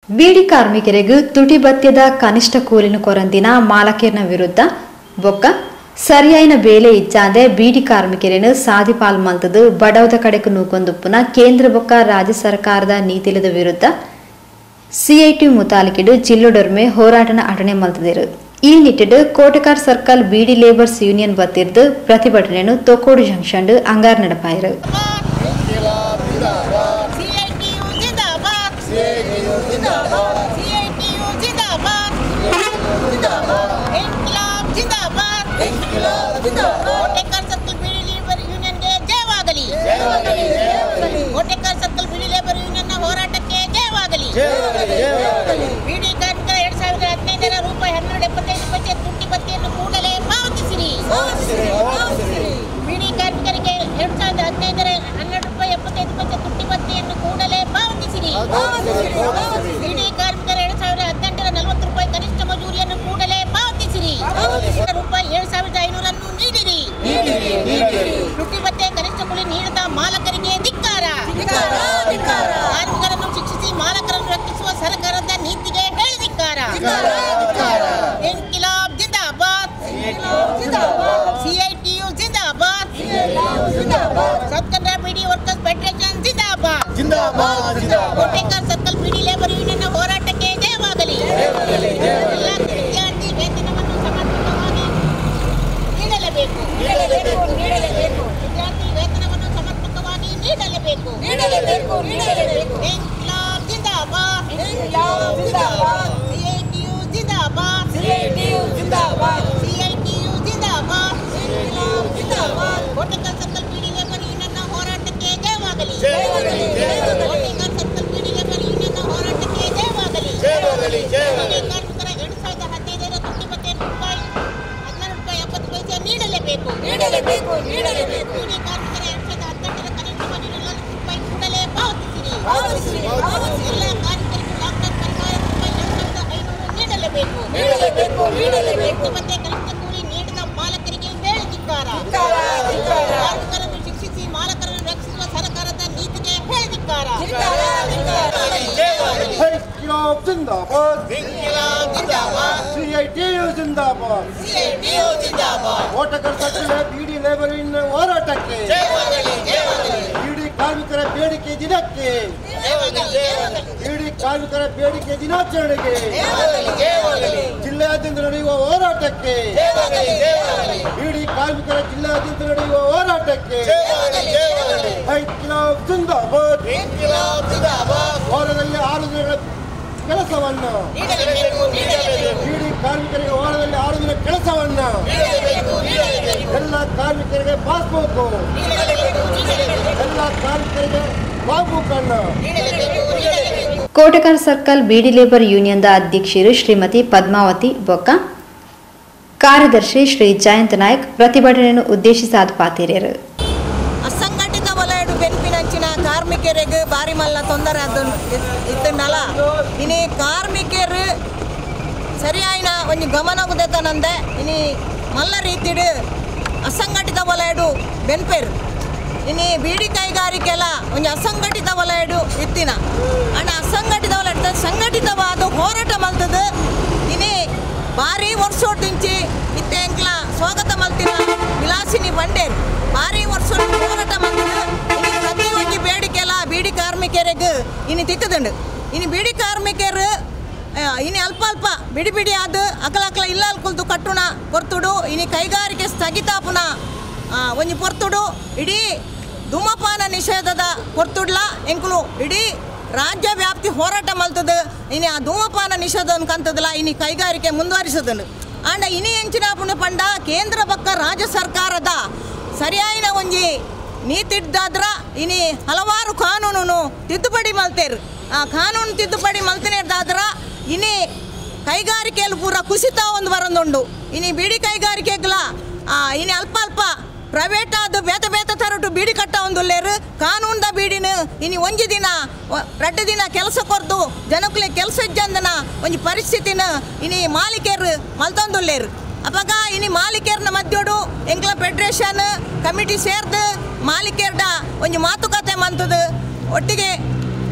ಬೀಡಿ ಕಾರ್ಮಿಕರಿಗೆ ತುಟಿ ಭತ್ಯದ ಕನಿಷ್ಠ ಕೂಲಿನ ಕೊರಂದಿನ ಮಾಲಕೇರ್ನ ವಿರುದ್ಧ ಬೊಕ್ಕ ಸರಿಯಾಯಿನ ಬೇಲೆ ಇಚ್ಚಾದೆ ಬೀಡಿ ಕಾರ್ಮಿಕರನ್ನು ಸಾಧಿಪಾಲ್ ಮಲ್ತದು ಬಡವದ ಕಡೆಗೆ ನೂಕೊಂದುಪ್ಪುನ ಕೇಂದ್ರ ಬೊಕ್ಕ ರಾಜ್ಯ ಸರ್ಕಾರದ ನೀತಿಲದ ವಿರುದ್ಧ ಸಿಐಟಿ ಮುತಾಲಿಕಿಡು ಜಿಲ್ಲೊಡೊರ್ಮೆ ಹೋರಾಟನ ಅಟಣೆ ಮಲ್ತದಿರು ಈ ನಿಟ್ಟಿಡು Kotekar circle beedi labours union ಬತ್ತಿರ್ದು ಪ್ರತಿಭಟನೆಯನ್ನು ತೊಕ್ಕೋಡು ಜಂಕ್ಷನ್ ಅಂಗಾರ್ ನಡಪಾಯಿರು Kotekar circle beedi labour union ಗೆ ಜಯವಾಗಲಿ ಜಯವಾಗಲಿ ಜಯವಾಗಲಿ Kotekar circle beedi labour union ನ ಹೋರಾಟಕ್ಕೆ ಜಯವಾಗಲಿ ಜಯವಾಗಲಿ ಜಯವಾಗಲಿ बीडी ಕಾರ್ಮಿಕರ 2015 ರ ರೂಪಾಯಿ 12.75 ಪೈಸೆ ತುಟಿ ಭತ್ಯೆಯನ್ನು ಕೂಡಲೇ ಪಾವತಿಸಿರಿ ಪಾವತಿಸಿರಿ बीडी ಕಾರ್ಮಿಕರಿಗೆ 2015 ರ 12 ರೂಪಾಯಿ 75 ಪೈಸೆ ತುಟಿ ಭತ್ಯೆಯನ್ನು ಕೂಡಲೇ ಪಾವತಿಸಿರಿ बीडी ಕಾರ್ಮಿಕರ 2018 ರ 40 ರೂಪಾಯಿ ಕನಿಷ್ಠ ಮಜೂರಿಯನ್ನು ಕೂಡಲೇ ಪಾವತಿಸಿರಿ ರೂಪಾಯಿ 7500 ಅನ್ನು ನೀಡಿರಿ ತುಟಿ ಭತ್ಯೆ ಕನಿಷ್ಠ ಕೂಲಿ ನೀಡದ ಮಾಲಕರಿಗೆ ಧಿಕ್ಕಾರ ಕಾರ್ಮಿಕರನ್ನು ಶಿಕ್ಷಿಸಿ ಮಾಲಕರನ್ನು ರಕ್ಷಿಸುವ ಸರ್ಕಾರದ ನೀತಿಗೆ ಹೇಳಿ ಧಿಕ್ಕಾರ ಇನ್ಕಿಲಾಬ್ ಜಿಂದಾಬಾದ್ ಸಿಐಟಿಯು ಜಿಂದಾಬಾದ್ ಸಬ್ ಕನ್ನಡ ಬಿಡಿ ವರ್ಕರ್ಸ್ ಫೆಡರೇಷನ್ ಜಿಂದಾಬಾದ್ ಕೋಟೆಕರ್ ಸರ್ಕಲ್ ಬಿಡಿ ಲೇಬರ್ ಯೂನಿಯನ್ ನ ಹೋರಾಟಕ್ಕೆ ಜಯವಾಗಲಿ ವಿದ್ಯಾರ್ಥಿ ವೇತನವನ್ನು ಸಮರ್ಪಕವಾಗಿ ನೀಡಲೇಬೇಕು ವಿದ್ಯಾರ್ಥಿ ವೇತನವನ್ನು ಸಮರ್ಪಕವಾಗಿ ನೀಡಲೇಬೇಕು ಇನ್ಕಿಲಾಬ್ ಜಿಂದಾಬಾದ್ ಸಿಐಟಿಯು ಜಿಂದಾಬಾದ್ ಕೋಟೆಕರ್ ಸರ್ಕಲ್ ಬಿಡಿ ಲೇಬರ್ ಯೂನಿಯನ್ ನ ಹೋರಾಟಕ್ಕೆ ಜಯವಾಗಲಿ ಕೋಟೆಕರ್ ಸರ್ಕಲ್ ಬಿಡಿ ಲೇಬರ್ ಯೂನಿಯನ್ ನ ಹೋರಾಟಕ್ಕೆ ಜಯವಾಗಲಿ ಕಾರ್ಮಿಕರ 2015 ರ ತುಟಿ ಭತ್ಯೆ ರೂಪಾಯಿ 12 ರೂಪಾಯಿ 70 ಪೈಸೆ ನೀಡಲೇಬೇಕು ಬಿಡಿ ಕಾರ್ಮಿಕರ 2018 ರ ಕನಿಷ್ಠ ಮಜೂರಿ 40 ರೂಪಾಯಿ ಕೂಡಲೇ ಪಾವತಿಸಿರಿ ಎಲ್ಲ ಕಾರ್ಮಿಕರಿಗೂ ಲಾಕ್ಡೌನ್ ಪರಿಹಾರ ರೂಪಾಯಿ 2500 ನೀಡಲೇಬೇಕು ತುಟಿ ಭತ್ಯೆ ಕನಿಷ್ಠ ಕೂಲಿ ನೀಡಿದ ಮಾಲಕರಿಗೆ ಹೇಳಿ ಧಿಕ್ಕಾರ ಕಾರ್ಮಿಕರನ್ನು ಶಿಕ್ಷಿಸಿ ಮಾಲಕರನ್ನು ರಕ್ಷಿಸುವ ಸರ್ಕಾರದ ನೀತಿಗೆ ಹೇಳಿ ಧಿಕ್ಕಾರ ಕೋಟೆಕರ್ ಸರ್ಕಲ್ ಬೀಡಿ ಲೇಬರ್ ಯೂನಿಯನ್ ಹೋರಾಟಕ್ಕೆ ಬೀಡಿ ಕಾರ್ಮಿಕರ ಬೇಡಿಕೆ ದಿನಕ್ಕೆ ಬೀಡಿ ಕಾರ್ಮಿಕರ ಬೇಡಿಕೆ ದಿನಾಚರಣೆಗೆ ಜಿಲ್ಲೆಯಾದ್ಯಂತ ನಡೆಯುವ ಹೋರಾಟಕ್ಕೆ ಬೀಡಿ ಕಾರ್ಮಿಕರ ಜಿಲ್ಲೆಯಾದ್ಯಂತ ನಡೆಯುವ ಹೋರಾಟಕ್ಕೆ ಇನ್ಕಿಲಾಬ್ ಜಿಂದಾಬಾದ್ ವಾರದಲ್ಲಿ 6 ದಿನಗಳ ಕೆಲಸವನ್ನು ಬೀಡಿ ಕಾರ್ಮಿಕರಿಗೆ ವಾರದಲ್ಲಿ 6 ದಿನ ಕೆಲಸವನ್ನು ಎಲ್ಲ ಕಾರ್ಮಿಕರಿಗೆ ಪಾಸ್ಬುಕ್ ಎಲ್ಲ ಕಾರ್ಮಿಕರಿಗೆ ಪಾಸ್ಬುಕ್ ಅನ್ನು ಕೋಟೆಕಾರ್ ಸರ್ಕಲ್ ಬೀಡಿ ಲೇಬರ್ ಯೂನಿಯನ್ ಅಧ್ಯಕ್ಷರು ಶ್ರೀಮತಿ ಪದ್ಮಾವತಿ ಬೊಕ್ಕ ಕಾರ್ಯದರ್ಶಿ ಶ್ರೀ ಜಯಂತ್ ನಾಯಕ್ ಪ್ರತಿಭಟನೆಯನ್ನು ಉದ್ದೇಶಿಸಿ ಪಾತಿರೇರು ಅಸಂಘಟಿತ ವಲಯಡು ಬೆನ್ಪಿನಂಚಿನ ಕಾರ್ಮಿಕರಿಗೆ ಬಾರಿ ಮಲ್ಲ ತೊಂದರೆ ಇತ್ತನಲ್ಲ ಇನಿ ಕಾರ್ಮಿಕರು ಸರಿಯಾಯಿನ ಒಂದು ಗಮನ ಉದತನಂದೆ ಇನಿ ಮಲ್ಲ ರೀತಿಡು ಅಸಂಘಟಿತ ವಲಯಡು ಬೆನ್ಪೇರು ಇನಿ ಬೀಡಿ ಕೈಗಾರಿಕೆಲ್ಲ ಒಂದು ಅಸಂಘಟಿತ ವಲಯಡು ಇತ್ತಿನ ಅಣ್ಣ ಅಸಂಘಟಿತ ವಲಯ ಸಂಘಟಿತವಾದ ಹೋರಾಟ ಮಲ್ತದು ಇನಿ ಭಾರಿ ವರ್ಷೋದಿಂಚಿ ಇತ್ತೆಂಕ್ಲ ಸ್ವಾಗತ ಮಲ್ತಿನ ವಿಲಾಸಿನಿ ಬಂಡೇರು ಭಾರಿ ವರ್ಷ ಹೋರಾಟ ಮಲ್ತದು ಇನಿ ಪ್ರತಿಯೊಂದು ಬೇಡಿಕೆಲ್ಲ ಬೀಡಿ ಕಾರ್ಮಿಕರಿಗೆ ಇನಿ ತಿಕ್ಕದುಂಡು ಇನಿ ಬೀಡಿ ಕಾರ್ಮಿಕರು ಇನಿ ಅಲ್ಪ ಅಲ್ಪ ಬಿಡಿ ಬಿಡಿ ಆದ ಅಕಲ ಇಲ್ಲ ಕುಲ್ತು ಕಟ್ಟುಣ ಪೊರ್ತುಡು ಇನಿ ಕೈಗಾರಿಕೆ ಸ್ಥಗಿತಾಪುನ ಒಂದು ಪೊರ್ತುಡು ಇಡೀ ಧೂಮಪಾನ ನಿಷೇಧದ ಪೊರ್ತುಡ್ಲ ಎಂಕುಲು ಇಡೀ ರಾಜ್ಯ ವ್ಯಾಪ್ತಿ ಹೋರಾಟ ಮಲ್ತದು ಇನಿ ಆ ಧೂಮಪಾನ ನಿಷೇಧ ಕಂತದಲ್ಲ ಇನಿ ಕೈಗಾರಿಕೆ ಮುಂದುವರಿಸೋದನ್ನು ಅಂಡ ಇನಿ ಹೆಂಚಿನ ಪಂಡ ಕೇಂದ್ರ ಪಕ್ಕ ರಾಜ್ಯ ಸರ್ಕಾರದ ಸರಿಯಾಯಿನ ಒಂಜಿ ನೀತಿದ್ದಾದ್ರ ಇನಿ ಹಲವಾರು ಕಾನೂನು ತಿದ್ದುಪಡಿ ಮಲ್ತೇರು ಆ ಕಾನೂನು ತಿದ್ದುಪಡಿ ಮಲ್ತಿನೇದಾದ್ರ ಇನಿ ಕೈಗಾರಿಕೆಯಲ್ಲಿ ಪೂರ ಕುಸಿತ ಒಂದು ಬರಂದುಂಡು ಇನಿ ಬೀಡಿ ಕೈಗಾರಿಕೆಗಳ ಇನಿ ಅಲ್ಪ ಅಲ್ಪ ಪ್ರೈವೇಟ್ ಆದ ಬೇತ ತರಟು ಬೀಡಿ ಕಟ್ಟ ಒಂದುಲ್ಲೇರು ಕಾನೂನ್ದ ಬೀಡಿನ ಇನಿ ಒಂಜಿ ದಿನ 2 ದಿನ ಕೆಲಸ ಕೊರ್ದು ಜನಕ್ಕೆ ಕೆಲಸ ಇಜ್ಜಂದನ ಒಂಜಿ ಪರಿಸ್ಥಿತಿನ ಇನಿ ಮಾಲೀಕರು ಮಲ್ತೊಂದುಲ್ಲೇರು ಅವಾಗ ಇನಿ ಮಾಲೀಕರನ ಮಧ್ಯೋಡು ಎಂಕ್ಲ ಫೆಡರೇಷನ್ ಕಮಿಟಿ ಸೇರ್ದು ಮಾಲೀಕರ್ಡ ಒಂಜಿ ಮಾತುಕತೆ ಮಂತದು ಒಟ್ಟಿಗೆ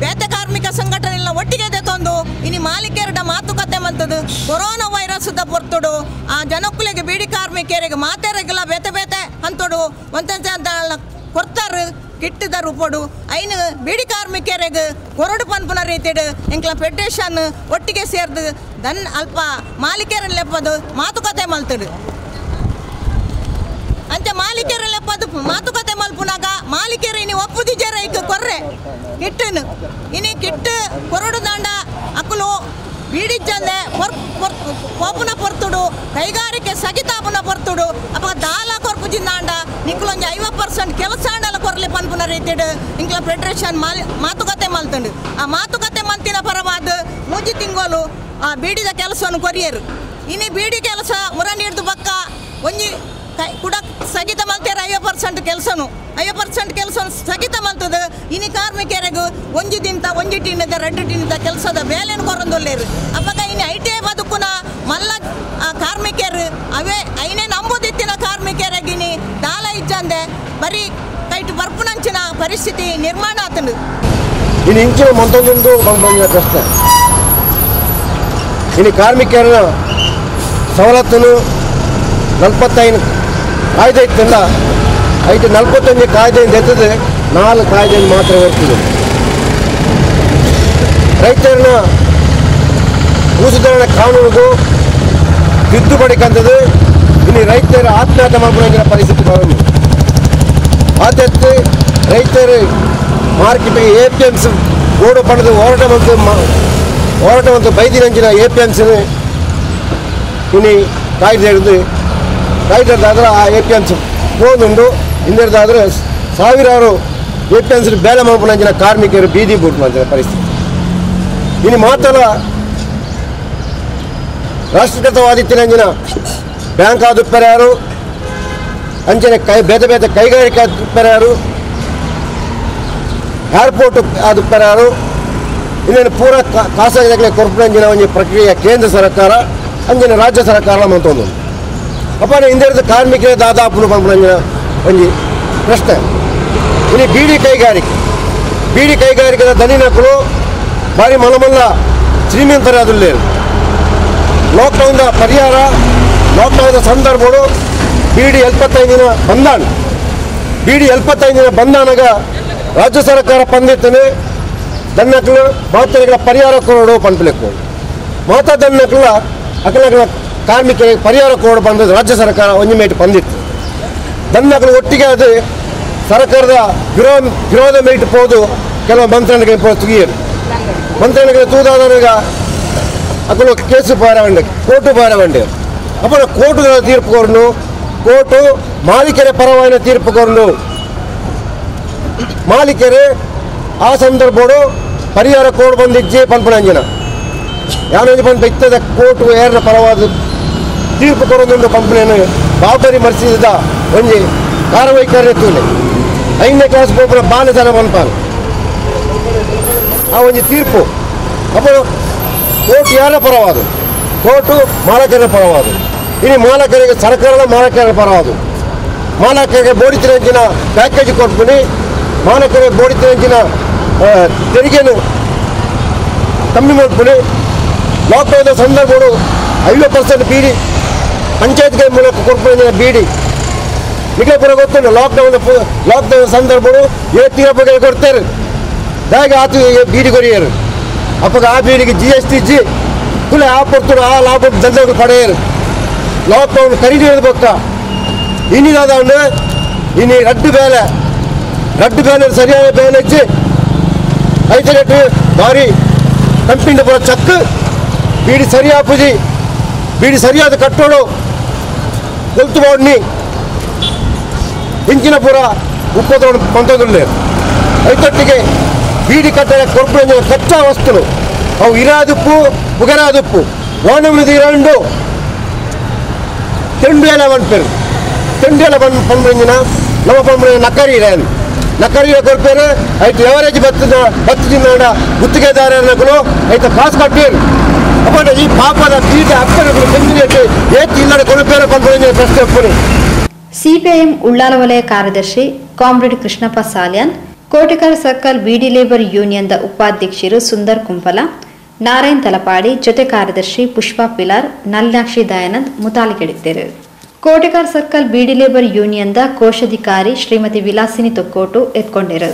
ಬೇತೆ ಕಾರ್ಮಿಕ ಸಂಘಟನೆ ಒಟ್ಟಿಗೆ ತಂದು ಇನಿ ಮಲ್ತದು ಕೊರೋನಾ ವೈರಸ್ ಪೊರ್ತುಡು ಆ ಜನಕ್ಕುಲಿಗೆ ಬೀಡಿ ಕಾರ್ಮಿಕರಿಗೆ ಮಾತೆರೆಗೆಲ್ಲ ಬೇತೆ ಬೇತೆ ಅಂತೋಡು ಒಂದ ಕೊಡ್ತಾರೆ ಕಿಟ್ಟಿದ ರೂಪಡು ಐನು ಬೀಡಿ ಕಾರ್ಮಿಕರಿಗೆ ಕೊರಡು ಪನ್ಪುನ ರೀತಿಡು ಎಂಕ್ಲ ಫೆಡರೇಷನ್ ಒಟ್ಟಿಗೆ ಸೇರ್ದು ದನ್ ಅಲ್ಪ ಮಾಲೀಕರನ್ನ ಲೆಪ್ಪದು ಮಾತುಕತೆ ಮಲ್ತಡು ಅಂಚೆ ಮಾಲೀಕರ ಲೆಪ್ಪದು ಮಾತುಕತೆ ಮಲ್ಪುನಾಗ ಮಾಲೀಕರು ಇನಿ ಒಪ್ಪುದಿ ಜರ ಈಗ ಕೊರ್ರೆ ಕಿಟ್ಟನು ಇನಿ ಕಿಟ್ಟು ಕೊರಡು ದಾಂಡ ಅಕ್ಕಲು ಬೀಡಿ ಚಂದೆ ಪೋಪುನ ಪೊರ್ತುಡು ಕೈಗಾರಿಕೆ ಸಗಿತಾಪುನ ಪೊರ್ತುಡು ಅಪ್ಪ ದಾಲ ಕೊರ್ಪುಜಿಂದಾಂಡ ನಿಕ್ಲೊಂಜಿ 50% ಕೆಲಸ ಕೊರ್ಲಿ ಪನ್ಪುನ ರೀತಿಡು ಇಂಕ್ಲ ಫೆಡರೇಷನ್ ಮಾತುಕತೆ ಮಲ್ತುಂಡು ಆ ಮಾತುಕತೆ ಮಂತಿನ ಪರವಾದ ಮೂಜಿ ತಿಂಗಳು ಆ ಬೀಡಿದ ಕೆಲಸವನ್ನು ಕೊರಿಯರು ಇನಿ ಬೀಡಿ ಕೆಲಸ ಮುರ ನೀಡ್ದು ಬಕ್ಕ ಒಂಜಿ ಕೂಡ ಸ್ಥಗಿತ ಮಲ್ತೇರ 50% ಕೆಲಸನು 50% ಕೆಲಸ ಸ್ಥಗಿತ ಮಲ್ತದ ಇನಿ ಕಾರ್ಮಿಕರಿಗೂ ಒಂಜಿ ದಿನದ ಒಂಜಿ ಟಿನ್ನದ 2 ಟಿನ್ನದ ಕೆಲಸದ ಬೇಲೆಯನ್ನು ಕೊರಂದೊಲ್ಲೇರು ಅಪ್ಪಗ ಇನಿ ITI ಬದುಕುನ ಮಲ್ಲ ಕಾರ್ಮಿಕರು ಅವೇ ಐನೇ ನಂಬುದಿತ್ತಿನ ಕಾರ್ಮಿಕರಿಗಿನಿ ದಾಲ ಇಜ್ಜಂದೆ ಬರೀ ಕೈಟು ಬರ್ಪುನಂಚಿನ ಪರಿಸ್ಥಿತಿ ನಿರ್ಮಾಣ ಆತನು ಇನ್ನು ಇಂಚಿನ ಮತ್ತೊಂದು ಬಂದ ಪ್ರಶ್ನೆ ಇನ್ನು ಕಾರ್ಮಿಕರ ಸವಲತ್ತನ್ನು 45 ಕಾಯ್ದೆ ಇತ್ತಲ್ಲ 45 ಕಾಯ್ದೆಯಿಂದ ಎತ್ತದೆ 4 ಕಾಯ್ದೆಯನ್ನು ಮಾತ್ರ ಬರ್ತದೆ ರೈತರನ್ನ ಭೂಸುಧಾರಣೆ ಕಾನೂನಿಗೂ ತಿದ್ದುಪಡಿ ಕಂದದು ಇನ್ನು ರೈತರ ಆತ್ಮಹತ್ಯೆ ಮಾಡುವ ಪರಿಸ್ಥಿತಿ ಬರೋದು ಆದತ್ತು ರೈತರು ಮಾರ್ಕೆಟಿಗೆ APMC ಗೋಡು ಪಡೆದು ಹೋರಾಟ ಮತ್ತು ಬೈದಿನಂಚಿನ APMC ಇನ್ನು ಕಾಯ್ದೆ ಹಿಡಿದು ಕಾಯ್ದಾದ್ರೆ ಆ APMC ಹೋಗುಂಡು ಹಿಂದಿರ್ದಾದ್ರೆ ಸಾವಿರಾರು APMC ಬೇಲೆ ಮಾಡ್ಕೊಂಡಂಚಿನ ಕಾರ್ಮಿಕರು ಬೀದಿ ಬೂಟ್ ಮಾಡ್ತಾರೆ ಪರಿಸ್ಥಿತಿ ಇನ್ನು ಮಾತಲ್ಲ ರಾಷ್ಟ್ರೀಕೃತವಾದಿತ್ತಿನಂಚಿನ ಬ್ಯಾಂಕ್ ಆದುಪ್ಪರು ಯಾರು ಅಂಚನೆ ಬೇತೆ ಬೇತೆ ಕೈಗಾರಿಕೆ ಆದುಪ್ಪರು ಯಾರು ಏರ್ಪೋರ್ಟ್ ಆದುಪ್ಪರು ಯಾರು ಇನ್ನೇನು ಪೂರ ಖಾಸಗಿ ಕೊರ್ಪೊರೇಷನ್ ಒಂದು ಪ್ರಕ್ರಿಯೆ ಕೇಂದ್ರ ಸರ್ಕಾರ ಅಂಜನೆ ರಾಜ್ಯ ಸರ್ಕಾರ ಮಂತೊಂದು ಅಪ್ಪ ಹಿಂದಿರದ ಕಾರ್ಮಿಕರ ದಾದಾಪುನ ಪಂಪಂಜನ ಒಂದು ಪ್ರಶ್ನೆ ಇನ್ನು ಬೀಡಿ ಕೈಗಾರಿಕೆದ ದನಿನಕ್ಕಳು ಭಾರಿ ಮಲಮಲ್ಲ ಶ್ರೀಮಂತರೇ ಅದುಲ್ಲೇ ಲಾಕ್ಡೌನ್ ಪರಿಹಾರ ಲಾಕ್ಡೌನ್ ಸಂದರ್ಭಗಳು ಬೀಡಿ 75 ದಿನ ಬಂದಾಣ ಬೀಡಿ 75 ದಿನ ಬಂದಾನಾಗ ರಾಜ್ಯ ಸರ್ಕಾರ ಪಂದಿತ್ತನೆ ದನ್ನಕ್ಕಳು ಮಾತರಿಗಳ ಪರಿಹಾರ ಕೊಡೋಡು ಪಂಪಲೆಕ್ಕು ಮಾತಾ ದನ್ನಕ್ಕಳ ಅಕಲಗಳ ಕಾರ್ಮಿಕರಿಗೆ ಪರಿಹಾರ ಕೊಡೋಡು ಬಂದದ್ದು ರಾಜ್ಯ ಸರ್ಕಾರ ಒಂದು ಮೇಟ್ ಬಂದಿತ್ತು ದನ್ನಕ್ಕಳು ಒಟ್ಟಿಗೆ ಅದು ಸರ್ಕಾರದ ವಿರೋಧ ಮೇಟ್ ಹೋದು ಕೆಲವು ಮಂತ್ರಿಗಳಿಗೆ ತುಗಿಯರು ಮಂತ್ರಿಗಳಿಗೆ ತೂದಾದನಾಗ ಅಕಲು ಕೇಸು ಪಾರವಂಡೆ ಕೋರ್ಟು ಪಾರವಂಡೆ ಅಪ್ಪನ ಕೋರ್ಟುಗಳ ತೀರ್ಪು ಕೊರನು ಕೋರ್ಟು ಮಾಲೀಕರ ಪರವಾದ ತೀರ್ಪು ಕೊರನು ಮಾಲೀಕರೇ ಆ ಸಂದರ್ಭಗಳು ಪರಿಹಾರ ಕೋಡ್ ಬಂದಿಜ್ಜೆ ಪಂಪನಂಜನ ಯಾವೊಂದು ಪಂಪ ಇತ್ತದ ಕೋರ್ಟು ಏರ್ನ ಪರವಾದ ತೀರ್ಪು ಕೊಡೋದೊಂದು ಕಂಪನಿಯನ್ನು ಬಾಬರಿ ಮರ್ಸಿದ ಒಂದು ಕಾರ್ಯವೈಖರಿ ಎತ್ತುಲೆ 5ನೇ ಕ್ಲಾಸ್ ಹೋಗ್ರ ಬಾಲತನ ಪಂಪಾನ ಆ ಒಂದು ತೀರ್ಪು ಅಪ್ಪ ಕೋರ್ಟ್ ಯಾರ ಪರವಾದ ಕೋರ್ಟು ಮಾಲಕರ ಪರವಾದ ಇನ್ನು ಮಾಲಕರಿಗೆ ಸರ್ಕಾರದ ಮಾಲಕರ ಪರವಾದ ಮಾಲಕರಿಗೆ ಬೋಡಿತಿರಂಚಿನ ಪ್ಯಾಕೇಜ್ ಕೊಟ್ಬಿಡಿ ಮಾಲಕರಿಗೆ ಬೋಡಿತಿರಂಚಿನ ತೆರಿಗೆಯನ್ನು ಕಮ್ಮಿ ಮಾಡಿಬಿಡಿ ಲಾಕ್ಡೌನ್ ಸಂದರ್ಭಗಳು 50% ಬೀಡಿ ಪಂಚಾಯತ್ಗಳ ಮೂಲಕ ಕೊಡ್ಬಿಡಿ ಬೀಡಿ ನಿಮಗೆ ಪುರ ಗೊತ್ತುಂಟು ಲಾಕ್ಡೌನ್ ಸಂದರ್ಭಗಳು 7 ರೂಪಾಯಿಗೆ ಕೊಡ್ತಾರೆ ಹೇಗೆ ಆತು ಬೀಡಿ ಕೊರಿಯರು ಅಪ್ಪಾಗ ಆ ಬೀಡಿಗೆ GST ಜಿ ಕುಲ ಆ ಪಡ್ತಾರೆ ಆ ಲಾಭ ದಂಧೆಗಳು ಪಡೆಯರು ಲಾಕ್ಡೌನ್ ಖರೀದಿ ಪಕ್ಕ ಇನ್ನಿದಾದ ಇನ್ನು ರಡ್ಡು ಬೇಲೆ ಸರಿಯಾದ ಬೇಲೆ ಹೆಚ್ಚಿ 5 ರೇಟ್ ಭಾರಿ ಕಂಪಿಂದ ಪುರ ಚಕ್ ಬೀಡಿ ಸರಿಯಾಪುಜಿ ಬೀಡಿ ಸರಿಯಾದ ಕಟ್ಟೋಡು ಕೊಲ್ತು ಬಾಡ್ನಿ ಹಿಂಚಿನ ಪುರ ಉಪ್ಪತ್ತೋಡು ಪಂತೊಂದುಲ್ಲೆ ಐತೊಟ್ಟಿಗೆ ಬೀಡಿ ಕಟ್ಟಡ ಕೊರ್ಪೊರೇಷನ್ ಕಚ್ಚಾ ವಸ್ತುಗಳು ಅವು ಇರಾದುಪ್ಪು ಬುಗರಾದುಪ್ಪು ಓಣಮಿದು ಇರಂಡು ತೆಂಡು ಎಲ್ಲ ಬಂದ್ಪೇರು ತೆಂಡು ಎಲ್ಲ ಬಂದು ಪಂಪಂಜಿನ ನಮ್ಮ ಪಂಪಂಜಿನ ನಕರಿಯ ಕೊರ್ಪೇರು ಆಯ್ತು ಎವರೇಜ್ ಬತ್ತದಿಂದ ಗುತ್ತಿಗೆದಾರಗಳು ಆಯ್ತು ಕಾಸು ಕಟ್ಟೇರು ಅಪ್ಪ ಈ ಪಾಪದ ಬೀಡಿ ಅಕ್ಕರಗಳು ಬೆಂದಿಗೆ ಏತಿ ಇಲ್ಲದ ಕೊರಪೇರು ಪಂಪಂಜಿನ ಪ್ರಶ್ನೆ ಒಪ್ಪರು. ಸಿಪಿಐಎಂ ಉಳ್ಳಾಲ ವಲಯ ಕಾರ್ಯದರ್ಶಿ ಕಾಮ್ರೇಡ್ ಕೃಷ್ಣಪ್ಪ ಸಾಲ್ಯಾನ್, ಕೋಟೆಕರ್ ಸರ್ಕಲ್ ಬೀಡಿ ಲೇಬರ್ ಯೂನಿಯನ್ದ ಉಪಾಧ್ಯಕ್ಷರು ಸುಂದರ್ ಕುಂಪಲ, ನಾರಾಯಣ್ ತಲಪಾಡಿ ಜೊತೆ ಕಾರ್ಯದರ್ಶಿ ಪುಷ್ಪಾ ಪಿಲಾರ್ ನಲ್ನಾಕ್ಷಿ ದಯಾನಂದ್ ಮುತಾಲಿಗೆಡಿದ್ದರು. ಕೋಟೆಕಾರ್ ಸರ್ಕಲ್ ಬೀಡಿ ಲೇಬರ್ ಯೂನಿಯನ್ದ ಕೋಶಾಧಿಕಾರಿ ಶ್ರೀಮತಿ ವಿಲಾಸಿನಿ ತೊಕ್ಕೋಟು ಎತ್ಕೊಂಡಿರು.